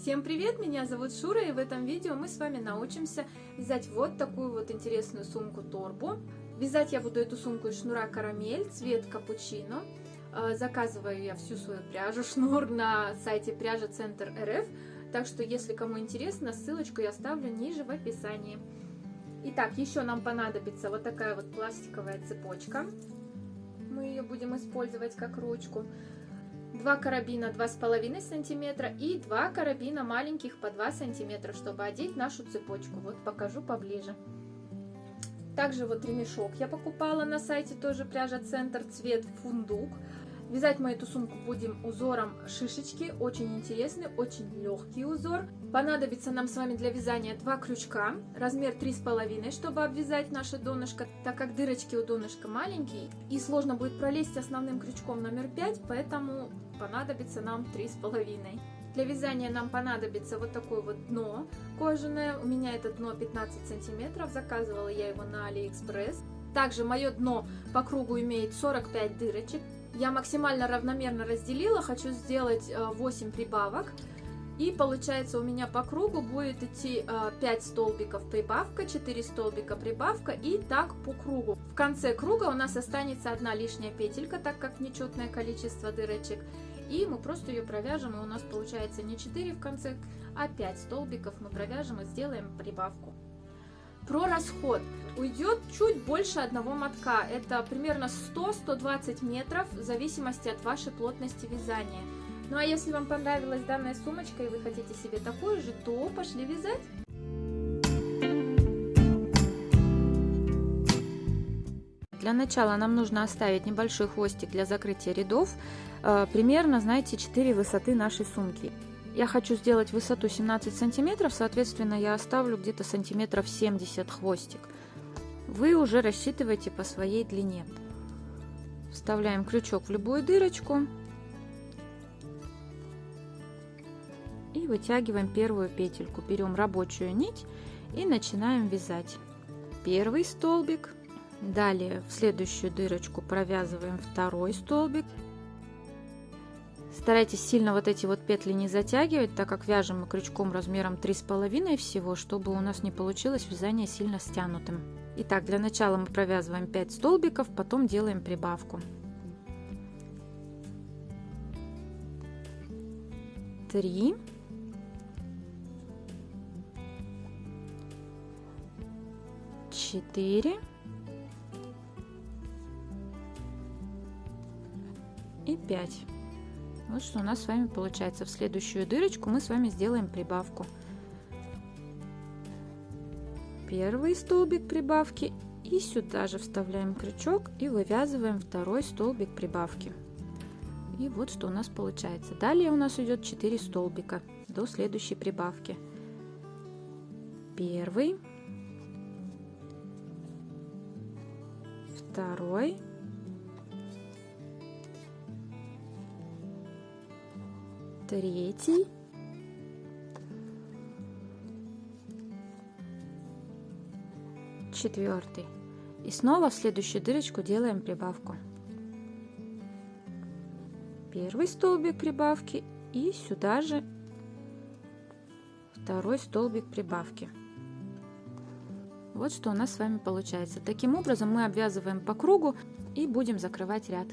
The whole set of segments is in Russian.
Всем привет! Меня зовут Шура, и в этом видео мы с вами научимся вязать вот такую вот интересную сумку-торбу. Вязать я буду эту сумку из шнура карамель, цвет капучино. Заказываю я всю свою пряжу, шнур на сайте Пряжа Центр РФ. Так что, если кому интересно, ссылочку я оставлю ниже в описании. Итак, еще нам понадобится вот такая вот пластиковая цепочка. Мы ее будем использовать как ручку. 2 карабина 2,5 сантиметра и 2 карабина маленьких по 2 сантиметра, чтобы одеть нашу цепочку. Вот покажу поближе. Также вот ремешок я покупала на сайте тоже Пряжа Центр, цвет фундук. Вязать мы эту сумку будем узором шишечки, очень интересный, очень легкий узор. Понадобится нам с вами для вязания 2 крючка, размер 3,5, чтобы обвязать наше донышко, так как дырочки у донышка маленькие и сложно будет пролезть основным крючком номер 5, поэтому понадобится нам 3,5. Для вязания нам понадобится вот такое вот дно кожаное, у меня это дно 15 сантиметров, заказывала я его на Алиэкспресс. Также мое дно по кругу имеет 45 дырочек. Я максимально равномерно разделила, хочу сделать 8 прибавок. И получается у меня по кругу будет идти 5 столбиков прибавка, 4 столбика прибавка и так по кругу. В конце круга у нас останется одна лишняя петелька, так как нечетное количество дырочек. И мы просто ее провяжем, и у нас получается не 4 в конце, а 5 столбиков мы провяжем и сделаем прибавку. Про расход. Уйдет чуть больше одного мотка, это примерно 100-120 метров, в зависимости от вашей плотности вязания. Ну а если вам понравилась данная сумочка и вы хотите себе такую же, то пошли вязать! Для начала нам нужно оставить небольшой хвостик для закрытия рядов, примерно, знаете, 4 высоты нашей сумки. Я хочу сделать высоту 17 сантиметров, соответственно, я оставлю где-то сантиметров 70 хвостик. Вы уже рассчитываете по своей длине. Вставляем крючок в любую дырочку и вытягиваем первую петельку. Берем рабочую нить и начинаем вязать первый столбик. Далее в следующую дырочку провязываем второй столбик. Старайтесь сильно вот эти вот петли не затягивать, так как вяжем мы крючком размером 3,5 всего, чтобы у нас не получилось вязание сильно стянутым. Итак, для начала мы провязываем 5 столбиков, потом делаем прибавку. 3, 4 и 5. Вот что у нас с вами получается. В следующую дырочку мы с вами сделаем прибавку. Первый столбик прибавки и сюда же вставляем крючок и вывязываем второй столбик прибавки. И вот что у нас получается. Далее у нас идет 4 столбика до следующей прибавки. Первый, второй, третий, четвертый. И снова в следующую дырочку делаем прибавку. Первый столбик прибавки и сюда же второй столбик прибавки. Вот что у нас с вами получается. Таким образом мы обвязываем по кругу и будем закрывать ряд.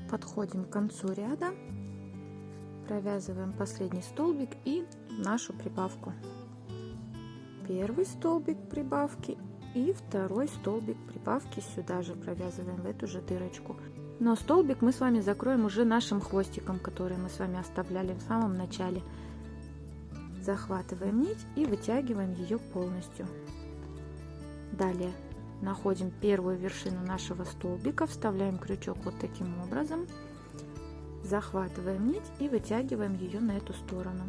Подходим к концу ряда, провязываем последний столбик и нашу прибавку. Первый столбик прибавки и второй столбик прибавки сюда же провязываем в эту же дырочку. Но столбик мы с вами закроем уже нашим хвостиком, который мы с вами оставляли в самом начале. Захватываем нить и вытягиваем ее полностью. Далее находим первую вершину нашего столбика, вставляем крючок вот таким образом, захватываем нить и вытягиваем ее на эту сторону.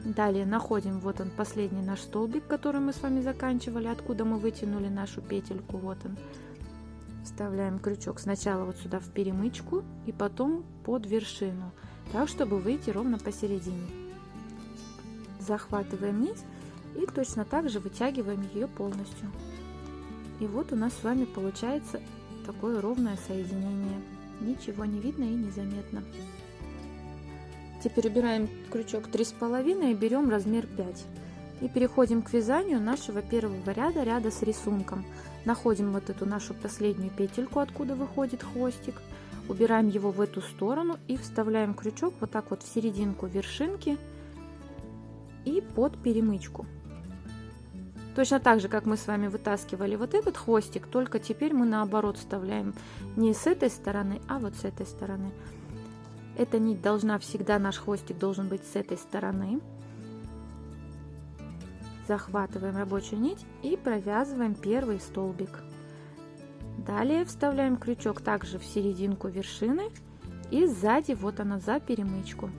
Далее находим вот он последний наш столбик, который мы с вами заканчивали, откуда мы вытянули нашу петельку, вот он. Вставляем крючок сначала вот сюда в перемычку и потом под вершину, так чтобы выйти ровно посередине. Захватываем нить и точно так же вытягиваем ее полностью. И вот у нас с вами получается такое ровное соединение. Ничего не видно и незаметно. Теперь убираем крючок 3,5 и берем размер 5. И переходим к вязанию нашего первого ряда с рисунком. Находим вот эту нашу последнюю петельку, откуда выходит хвостик. Убираем его в эту сторону и вставляем крючок вот так вот в серединку вершинки и под перемычку. Точно так же, как мы с вами вытаскивали вот этот хвостик, только теперь мы наоборот вставляем не с этой стороны, а вот с этой стороны. Эта нить должна всегда, наш хвостик должен быть с этой стороны. Захватываем рабочую нить и провязываем первый столбик. Далее вставляем крючок также в серединку вершины и сзади, вот она, за перемычку.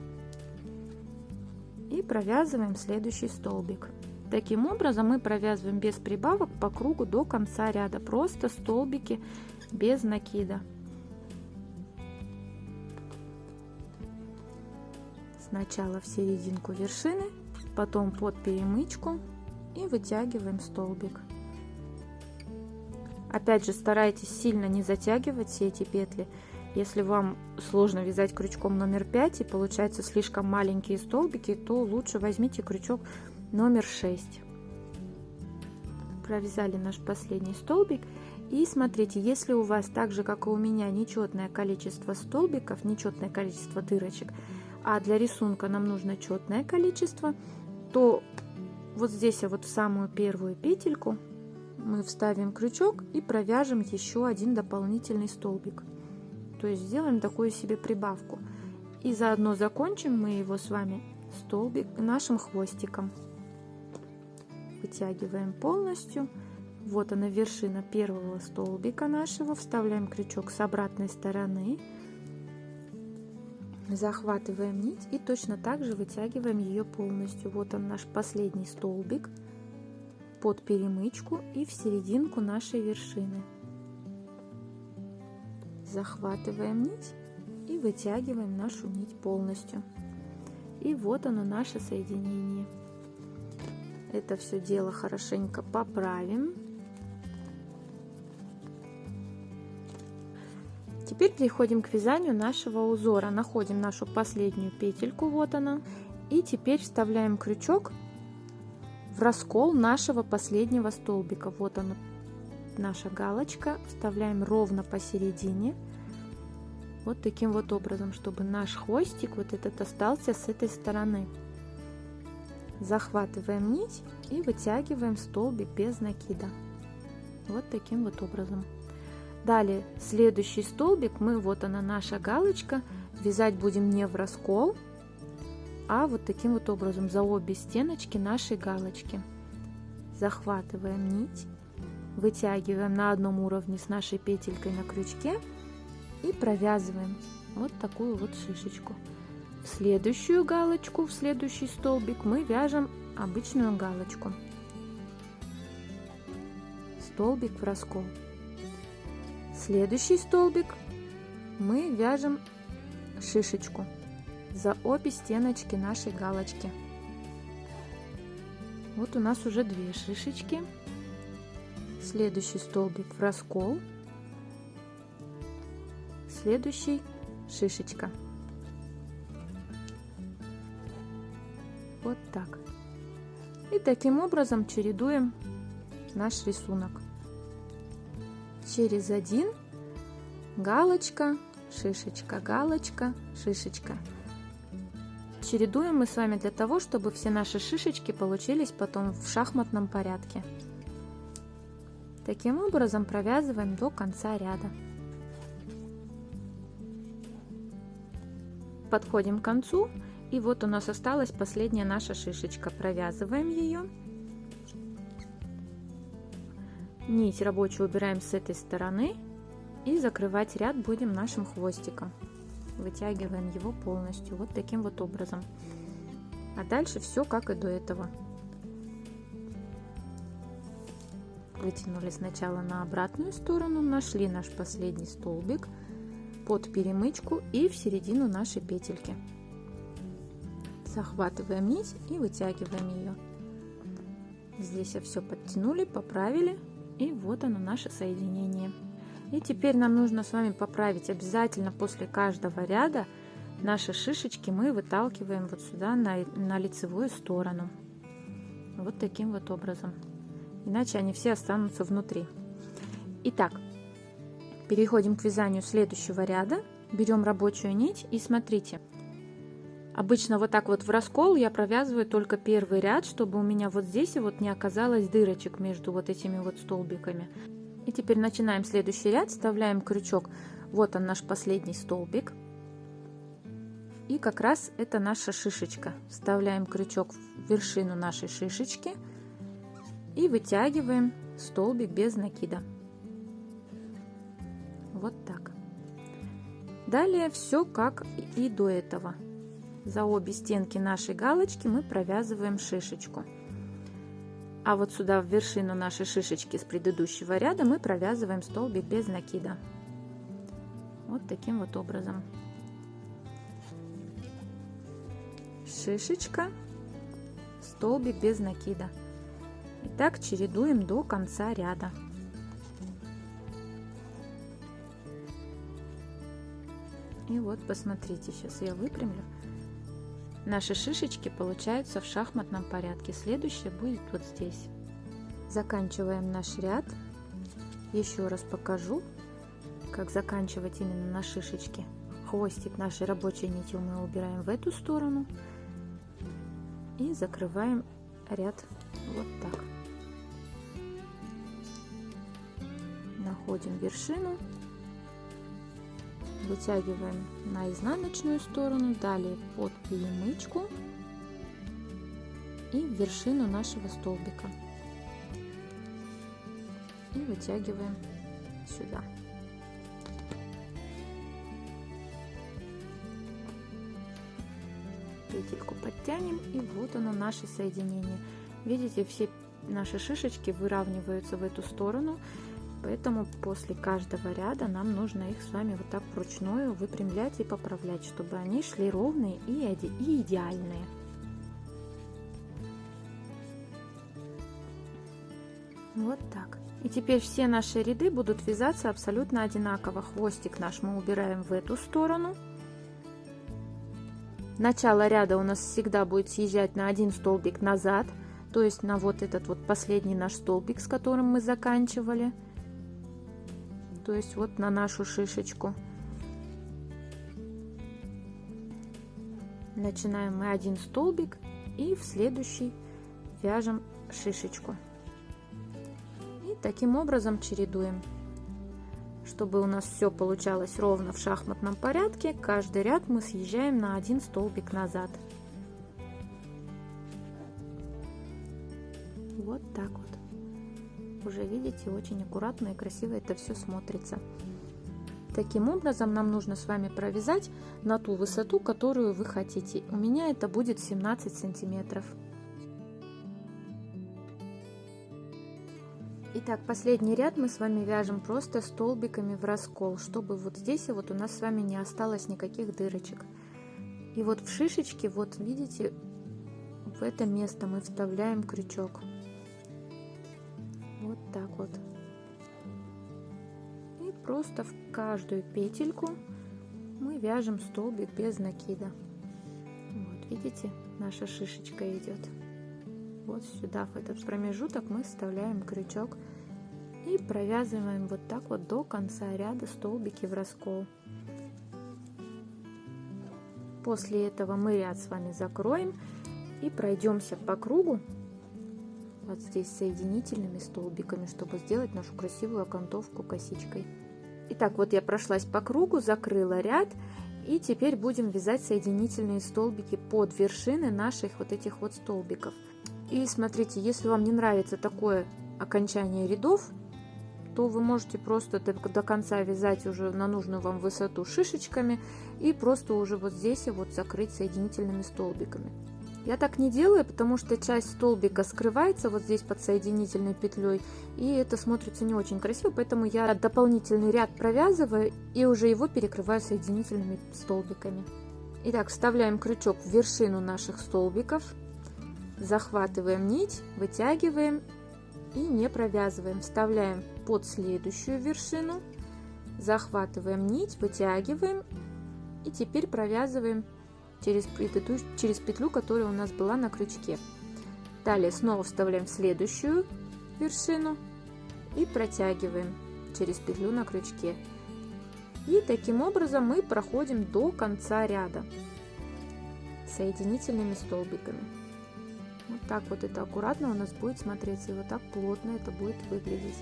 И провязываем следующий столбик. Таким образом мы провязываем без прибавок по кругу до конца ряда, просто столбики без накида. Сначала в серединку вершины, потом под перемычку и вытягиваем столбик. Опять же, старайтесь сильно не затягивать все эти петли. Если вам сложно вязать крючком номер 5 и получаются слишком маленькие столбики, то лучше возьмите крючок номер 6. Провязали наш последний столбик. И смотрите, если у вас так же, как и у меня, нечетное количество столбиков, нечетное количество дырочек, а для рисунка нам нужно четное количество, то вот здесь, вот в самую первую петельку, мы вставим крючок и провяжем еще один дополнительный столбик. То есть сделаем такую себе прибавку. И заодно закончим мы его с вами столбик нашим хвостиком. Вытягиваем полностью. Вот она, вершина первого столбика нашего. Вставляем крючок с обратной стороны. Захватываем нить и точно так же вытягиваем ее полностью. Вот он, наш последний столбик под перемычку и в серединку нашей вершины. Захватываем нить и вытягиваем нашу нить полностью. И вот оно, наше соединение. Это все дело хорошенько поправим. Теперь переходим к вязанию нашего узора. Находим нашу последнюю петельку, вот она. И теперь вставляем крючок в раскол нашего последнего столбика. Вот она, наша галочка. Вставляем ровно посередине. Вот таким вот образом, чтобы наш хвостик вот этот остался с этой стороны. Захватываем нить и вытягиваем столбик без накида. Вот таким вот образом. Далее следующий столбик мы, вот она, наша галочка, вязать будем не в раскол, а вот таким вот образом за обе стеночки нашей галочки. Захватываем нить, вытягиваем на одном уровне с нашей петелькой на крючке и провязываем вот такую вот шишечку. В следующую галочку, в следующий столбик мы вяжем обычную галочку. Столбик в раскол. Следующий столбик мы вяжем шишечку за обе стеночки нашей галочки. Вот у нас уже 2 шишечки. Следующий столбик в раскол. Следующий шишечка. Вот так. И таким образом чередуем наш рисунок. Через один галочка, шишечка, галочка, шишечка. Чередуем мы с вами для того, чтобы все наши шишечки получились потом в шахматном порядке. Таким образом провязываем до конца ряда. Подходим к концу, и вот у нас осталась последняя наша шишечка. Провязываем ее. Нить рабочую убираем с этой стороны и закрывать ряд будем нашим хвостиком. Вытягиваем его полностью вот таким вот образом. А дальше все как и до этого. Вытянули сначала на обратную сторону, нашли наш последний столбик под перемычку и в середину нашей петельки. Захватываем нить и вытягиваем ее. Здесь все подтянули, поправили. И вот оно, наше соединение. И теперь нам нужно с вами поправить обязательно после каждого ряда наши шишечки мы выталкиваем вот сюда на лицевую сторону. Вот таким вот образом. Иначе они все останутся внутри. Итак, переходим к вязанию следующего ряда. Берем рабочую нить и смотрите. Обычно вот так вот в раскол я провязываю только первый ряд, чтобы у меня вот здесь вот не оказалось дырочек между вот этими вот столбиками. И теперь начинаем следующий ряд, вставляем крючок. Вот он, наш последний столбик. И как раз это наша шишечка. Вставляем крючок в вершину нашей шишечки и вытягиваем столбик без накида. Вот так. Далее все как и до этого. За обе стенки нашей галочки мы провязываем шишечку. А вот сюда в вершину нашей шишечки с предыдущего ряда мы провязываем столбик без накида. Вот таким вот образом. Шишечка, столбик без накида. И так чередуем до конца ряда. И вот посмотрите, сейчас я выпрямлю. Наши шишечки получаются в шахматном порядке. Следующее будет вот здесь. Заканчиваем наш ряд. Еще раз покажу, как заканчивать именно на шишечке. Хвостик нашей рабочей нитью мы убираем в эту сторону. И закрываем ряд вот так. Находим вершину, вытягиваем на изнаночную сторону, далее под перемычку и в вершину нашего столбика. И вытягиваем сюда. Петельку подтянем, и вот оно наше соединение. Видите, все наши шишечки выравниваются в эту сторону, поэтому после каждого ряда нам нужно их с вами вот так вручную выпрямлять и поправлять, чтобы они шли ровные и идеальные. Вот так. И теперь все наши ряды будут вязаться абсолютно одинаково. Хвостик наш мы убираем в эту сторону. Начало ряда у нас всегда будет съезжать на один столбик назад, то есть на вот этот вот последний наш столбик, с которым мы заканчивали, то есть вот на нашу шишечку. Начинаем мы один столбик и в следующий вяжем шишечку. И таким образом чередуем. Чтобы у нас все получалось ровно в шахматном порядке, каждый ряд мы съезжаем на один столбик назад. Вот так вот. Уже видите, очень аккуратно и красиво это все смотрится. Таким образом нам нужно с вами провязать на ту высоту, которую вы хотите. У меня это будет 17 сантиметров. Итак, последний ряд мы с вами вяжем просто столбиками в раскол, чтобы вот здесь вот у нас с вами не осталось никаких дырочек. И вот в шишечке, вот видите, в это место мы вставляем крючок. Вот так вот. И просто в каждую петельку мы вяжем столбик без накида. Вот видите, наша шишечка идет. Вот сюда, в этот промежуток, мы вставляем крючок и провязываем вот так вот до конца ряда столбики в раскол. После этого мы ряд с вами закроем и пройдемся по кругу вот здесь соединительными столбиками, чтобы сделать нашу красивую окантовку косичкой. Итак, вот я прошлась по кругу, закрыла ряд, и теперь будем вязать соединительные столбики под вершины наших вот этих вот столбиков. И смотрите, если вам не нравится такое окончание рядов, то вы можете просто до конца вязать уже на нужную вам высоту шишечками и просто уже вот здесь вот закрыть соединительными столбиками. Я так не делаю, потому что часть столбика скрывается вот здесь под соединительной петлей, и это смотрится не очень красиво, поэтому я дополнительный ряд провязываю и уже его перекрываю соединительными столбиками. Итак, вставляем крючок в вершину наших столбиков. Захватываем нить, вытягиваем и не провязываем. Вставляем под следующую вершину захватываем нить, вытягиваем и теперь провязываем через петлю, которая у нас была на крючке. Далее снова вставляем в следующую вершину и протягиваем через петлю на крючке. И таким образом мы проходим до конца ряда соединительными столбиками. Вот так вот это аккуратно у нас будет смотреться, и вот так плотно это будет выглядеть.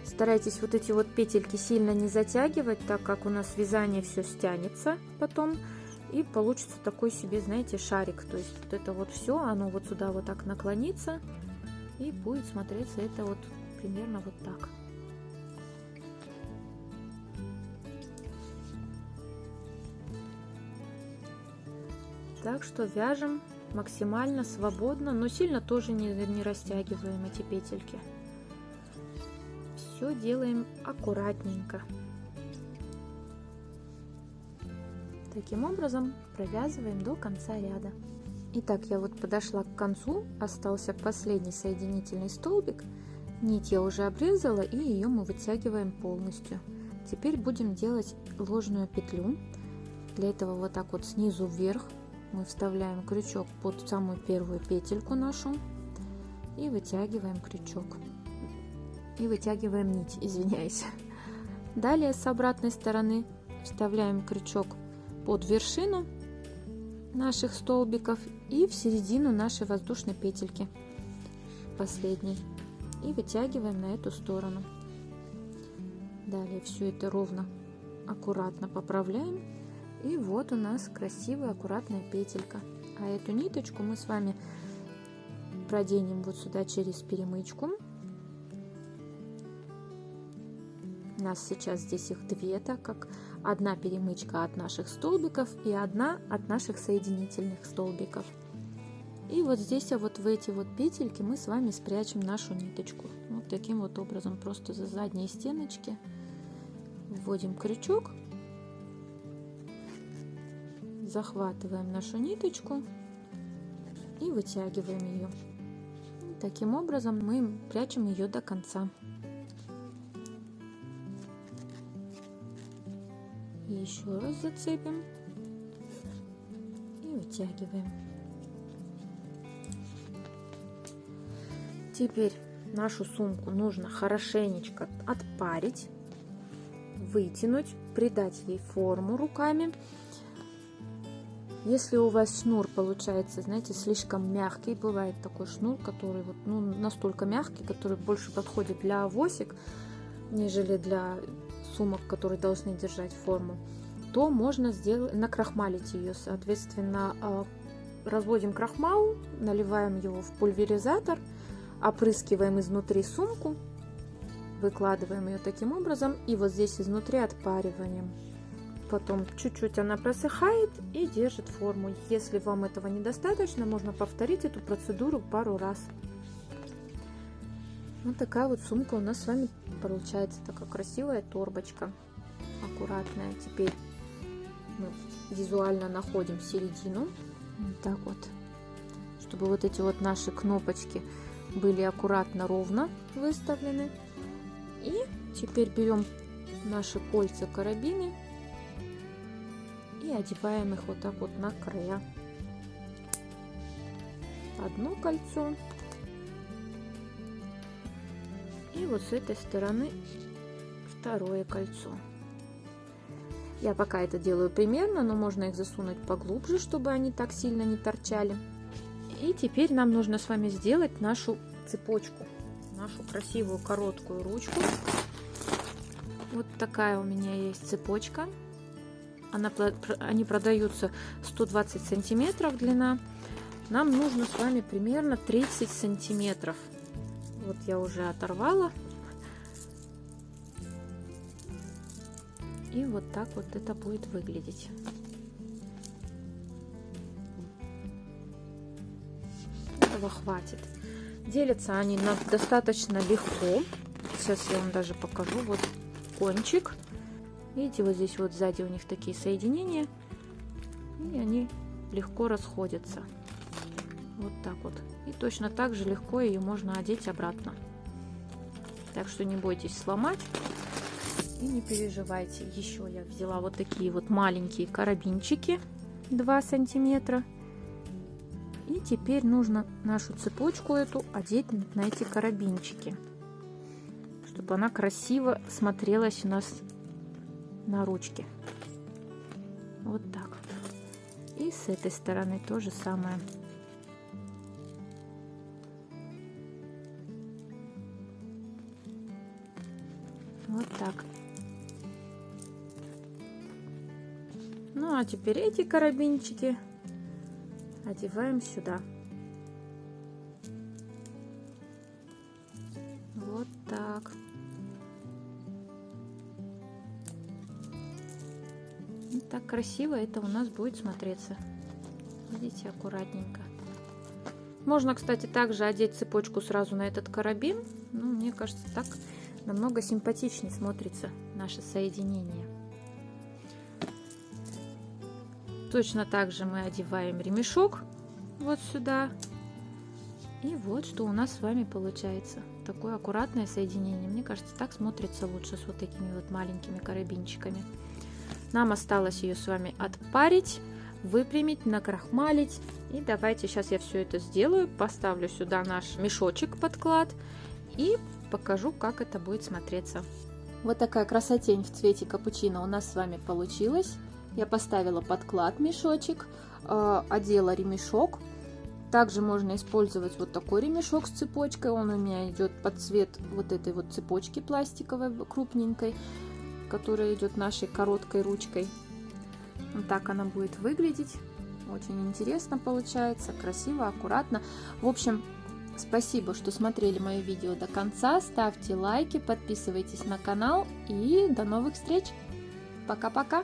Старайтесь вот эти вот петельки сильно не затягивать, так как у нас вязание все стянется потом, и получится такой себе, знаете, шарик. То есть вот это вот все, оно вот сюда вот так наклонится, и будет смотреться это вот примерно вот так. Так что вяжем максимально свободно, но сильно тоже не растягиваем эти петельки. Все делаем аккуратненько. Таким образом провязываем до конца ряда. Итак, я вот подошла к концу, остался последний соединительный столбик. Нить я уже обрезала, и ее мы вытягиваем полностью. Теперь будем делать ложную петлю. Для этого вот так вот снизу вверх мы вставляем крючок под самую первую петельку нашу и вытягиваем крючок. И вытягиваем нить, извиняюсь. Далее с обратной стороны вставляем крючок под вершину наших столбиков и в середину нашей воздушной петельки, последней, и вытягиваем на эту сторону. Далее все это ровно, аккуратно поправляем, и вот у нас красивая аккуратная петелька. А эту ниточку мы с вами проденем вот сюда через перемычку. У нас сейчас здесь их две, так как одна перемычка от наших столбиков и одна от наших соединительных столбиков. И вот здесь, а вот в эти вот петельки мы с вами спрячем нашу ниточку. Вот таким вот образом, просто за задние стеночки вводим крючок, захватываем нашу ниточку и вытягиваем ее. И таким образом мы прячем ее до конца. Еще раз зацепим и вытягиваем. Теперь нашу сумку нужно хорошенечко отпарить, вытянуть, придать ей форму руками. Если у вас шнур получается, знаете, слишком мягкий, бывает такой шнур, который вот, ну, настолько мягкий, который больше подходит для авосик, нежели для сумок, которые должны держать форму, то можно сделать, накрахмалить ее. Соответственно, разводим крахмал, наливаем его в пульверизатор, опрыскиваем изнутри сумку, выкладываем ее таким образом, и вот здесь изнутри отпариваем. Потом чуть-чуть она просыхает и держит форму. Если вам этого недостаточно, можно повторить эту процедуру пару раз. Вот такая вот сумка у нас с вами получается, такая красивая торбочка, аккуратная. Теперь мы визуально находим середину, вот так вот, чтобы вот эти вот наши кнопочки были аккуратно ровно выставлены. И теперь берем наши кольца карабины и одеваем их вот так вот на края. Одно кольцо. И вот с этой стороны второе кольцо. Я пока это делаю примерно, но можно их засунуть поглубже, чтобы они так сильно не торчали. И теперь нам нужно с вами сделать нашу цепочку, нашу красивую короткую ручку. Вот такая у меня есть цепочка. Они продаются 120 сантиметров длина. Нам нужно с вами примерно 30 сантиметров. Вот я уже оторвала. И вот так вот это будет выглядеть. Этого хватит. Делятся они достаточно легко. Сейчас я вам даже покажу. Вот кончик. Видите, вот здесь вот сзади у них такие соединения. И они легко расходятся. Вот так вот. И точно так же легко ее можно одеть обратно. Так что не бойтесь сломать. И не переживайте, еще я взяла вот такие вот маленькие карабинчики 2 сантиметра. И теперь нужно нашу цепочку эту одеть на эти карабинчики, чтобы она красиво смотрелась у нас на ручке. Вот так. И с этой стороны то же самое. Вот так. Ну а теперь эти карабинчики одеваем сюда. Вот так. И так красиво это у нас будет смотреться. Видите, аккуратненько. Можно, кстати, также одеть цепочку сразу на этот карабин. Ну, мне кажется, так намного симпатичнее смотрится наше соединение. Точно так же мы одеваем ремешок вот сюда. И вот что у нас с вами получается. Такое аккуратное соединение. Мне кажется, так смотрится лучше с вот такими вот маленькими карабинчиками. Нам осталось ее с вами отпарить, выпрямить, накрахмалить. И давайте сейчас я все это сделаю. Поставлю сюда наш мешочек подклад и покажу, как это будет смотреться. Вот такая красотень в цвете капучино у нас с вами получилась. Я поставила подклад, мешочек, одела ремешок. Также можно использовать вот такой ремешок с цепочкой. Он у меня идет под цвет вот этой вот цепочки пластиковой, крупненькой, которая идет нашей короткой ручкой. Вот так она будет выглядеть. Очень интересно получается, красиво, аккуратно. В общем, спасибо, что смотрели мое видео до конца. Ставьте лайки, подписывайтесь на канал и до новых встреч. Пока-пока!